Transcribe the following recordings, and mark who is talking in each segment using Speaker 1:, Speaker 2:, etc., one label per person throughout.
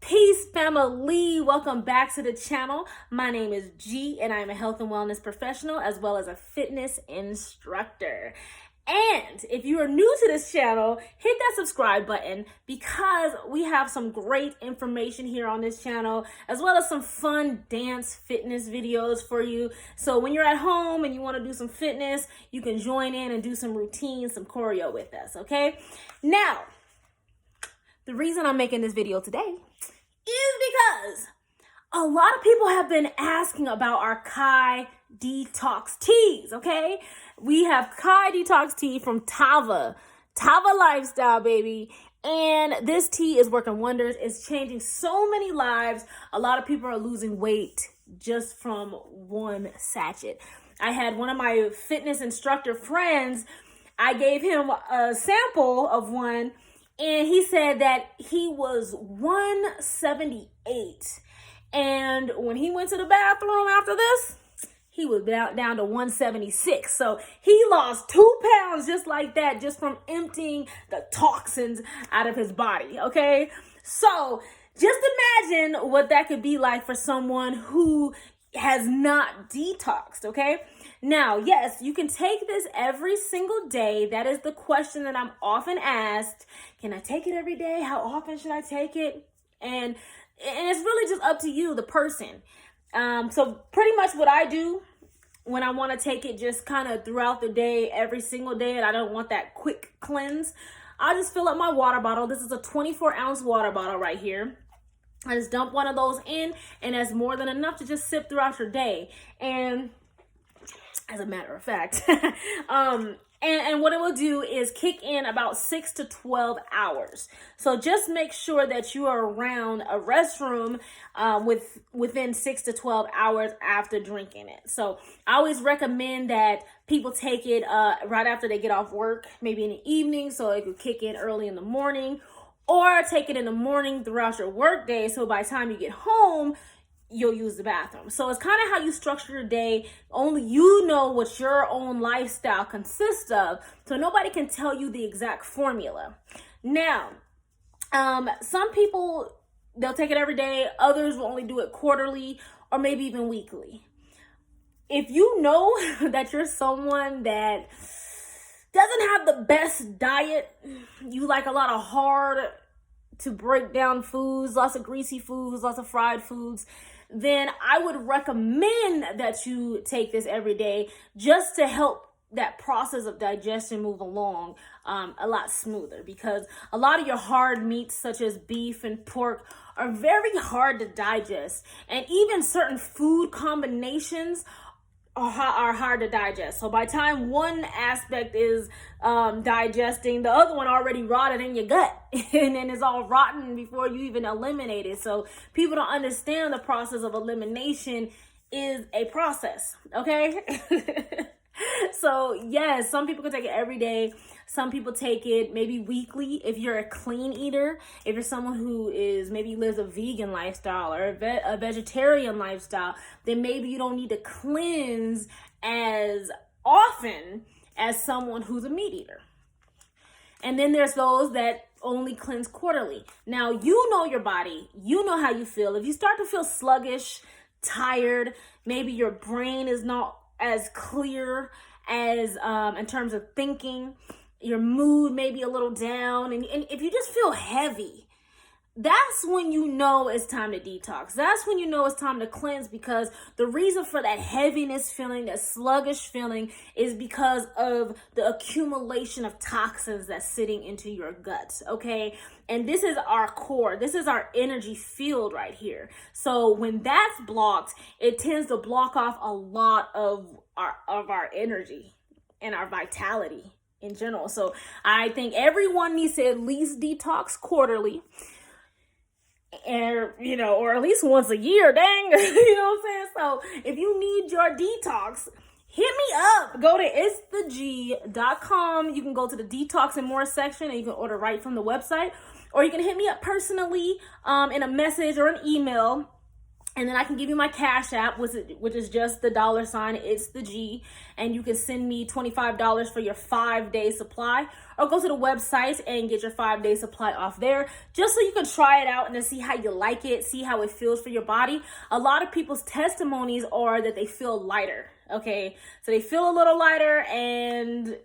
Speaker 1: Peace, family. Welcome back to the channel. My name is G, and I'm a health and wellness professional as well as a fitness instructor. And if you are new to this channel, hit that subscribe button because we have some great information here on this channel, as well as some fun dance fitness videos for you. So when you're at home and you want to do some fitness, you can join in and do some routines, some choreo with us, okay? Now, the reason I'm making this video today is because a lot of people have been asking about our Kai Detox Teas, okay? We have Kai Detox Tea from Tava Lifestyle, baby. And this tea is working wonders. It's changing so many lives. A lot of people are losing weight just from one sachet. I had one of my fitness instructor friends, I gave him a sample of one, and he said that he was 178. And when he went to the bathroom after this, he was down to 176. So he lost 2 pounds just like that, just from emptying the toxins out of his body, okay? So just imagine what that could be like for someone who has not detoxed, okay? Now, yes, you can take this every single day. That is the question that I'm often asked. Can I take it every day? How often should I take it? And it's really just up to you, the person. So pretty much what I do when I want to take it just kind of throughout the day, every single day, and I don't want that quick cleanse, I just fill up my water bottle. This is a 24-ounce water bottle right here. I just dump one of those in, and that's more than enough to just sip throughout your day. And as a matter of fact, and what it will do is kick in about 6 to 12 hours. So just make sure that you are around a restroom within 6 to 12 hours after drinking it. So I always recommend that people take it right after they get off work, maybe in the evening, so it could kick in early in the morning, or take it in the morning throughout your work day, so by the time you get home, you'll use the bathroom. So it's kind of how you structure your day. Only you know what your own lifestyle consists of, so nobody can tell you the exact formula. Now, some people, they'll take it every day. Others will only do it quarterly or maybe even weekly. If you know that you're someone that doesn't have the best diet, you like a lot of hard to break down foods, lots of greasy foods, lots of fried foods, then I would recommend that you take this every day just to help that process of digestion move along a lot smoother, because a lot of your hard meats such as beef and pork are very hard to digest, and even certain food combinations are hard to digest. So by the time one aspect is digesting, the other one already rotted in your gut and then it's all rotten before you even eliminate it. So people don't understand the process of elimination is a process, okay? So yes, some people can take it every day. Some people take it maybe weekly. If you're a clean eater, if you're someone who is maybe lives a vegan lifestyle or a vegetarian lifestyle, then maybe you don't need to cleanse as often as someone who's a meat eater. And then there's those that only cleanse quarterly. Now, you know your body. You know how you feel. If you start to feel sluggish, tired, maybe your brain is not as clear as in terms of thinking, your mood may be a little down, and if you just feel heavy, that's when you know it's time to detox. That's when you know it's time to cleanse, because the reason for that heaviness feeling, that sluggish feeling, is because of the accumulation of toxins that's sitting into your guts, okay? And this is our core. This is our energy field right here. So when that's blocked, it tends to block off a lot of our energy and our vitality in general. So I think everyone needs to at least detox quarterly, and or at least once a year. Dang. You know what I'm saying? So if you need your detox, hit me up. Go to itstheg.com. You can go to the detox and more section, and you can order right from the website, or you can hit me up personally in a message or an email, And then I can give you my Cash App, which is just the $, it's the G. And you can send me $25 for your 5-day supply. Or go to the website and get your 5-day supply off there. Just so you can try it out and to see how you like it. See how it feels for your body. A lot of people's testimonies are that they feel lighter. Okay. So they feel a little lighter and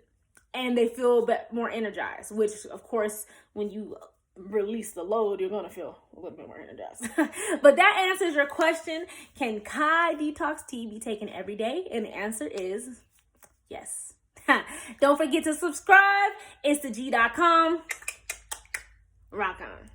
Speaker 1: they feel a bit more energized. Which, of course, when you release the load, you're gonna feel a little bit more energized. But that answers your question. Can Kai Detox Tea be taken every day? And the answer is yes. Don't forget to subscribe. It's the G.com. Rock on.